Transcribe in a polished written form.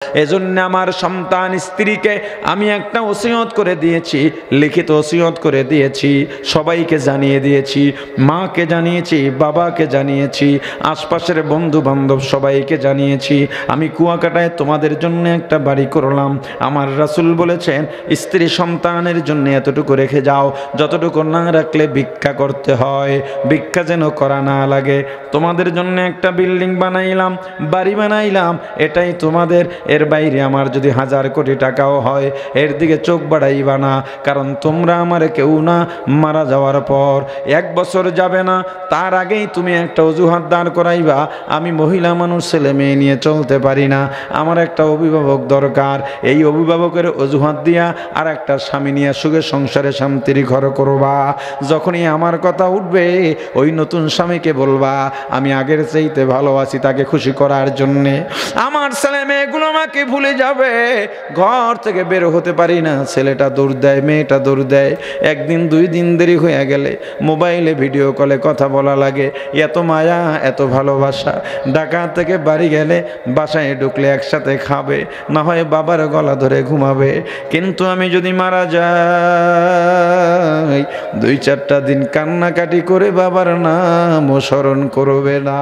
এজন্য আমার সন্তান স্ত্রীকে আমি একটা ওসিয়ত করে দিয়েছি, লিখিত ওসিয়ত করে দিয়েছি, সবাইকে জানিয়ে দিয়েছি, মাকে জানিয়েছি, বাবাকে জানিয়েছি, আশপাশের বন্ধু বান্ধব সবাইকে জানিয়েছি। আমি কুয়াকাটায় তোমাদের জন্য একটা বাড়ি করলাম। আমার রাসূল বলেছেন স্ত্রী সন্তানের জন্য এতটুকু রেখে যাও, যতটুকু না রাখলে ভিক্ষা করতে হয়, ভিক্ষা যেন করা না লাগে। তোমাদের জন্য একটা বিল্ডিং বানাইলাম, বাড়ি বানাইলাম, এটাই তোমাদের। এর বাইরে আমার যদি 1000 কোটি টাকাও হয় এর দিকে চোখ বাড়াইবা না, কারণ তোমরা আমার কেউ না। মারা যাওয়ার পর 1 বছর যাবে না, তার আগেই তুমি একটা অজুহাত দাঁড় করাইবা, আমি মহিলা মানুষ, ছেলে মেয়ে নিয়ে চলতে পারি না, আমার একটা অভিভাবক দরকার। এই অভিভাবকের অজুহাত দিয়া আর একটা স্বামী নিয়ে সুখে সংসারে শান্তির ঘর করবা। যখনই আমার কথা উঠবে ওই নতুন স্বামীকে বলবা আমি আগের চাইতে ভালো আছি, তাকে খুশি করার জন্যে। আমার ছেলে মেয়েগুলো আমাকে ভুলে যাবে, ঘর থেকে বের হতে পারি না, ছেলেটা দৌড় দেয়, মেয়েটা দৌড় দেয়। একদিন 2 দিন দেরি হয়ে গেলে মোবাইলে ভিডিও কলে কথা বলা লাগে, এত মায়া, এত ভালোবাসা। ঢাকা থেকে বাড়ি গেলে বাসায় ঢুকলে একসাথে খাবে, না হয় বাবার গলা ধরে ঘুমাবে। কিন্তু আমি যদি মারা যাই 2-4টা দিন কান্নাকাটি করে বাবার নাম স্মরণ করবে না।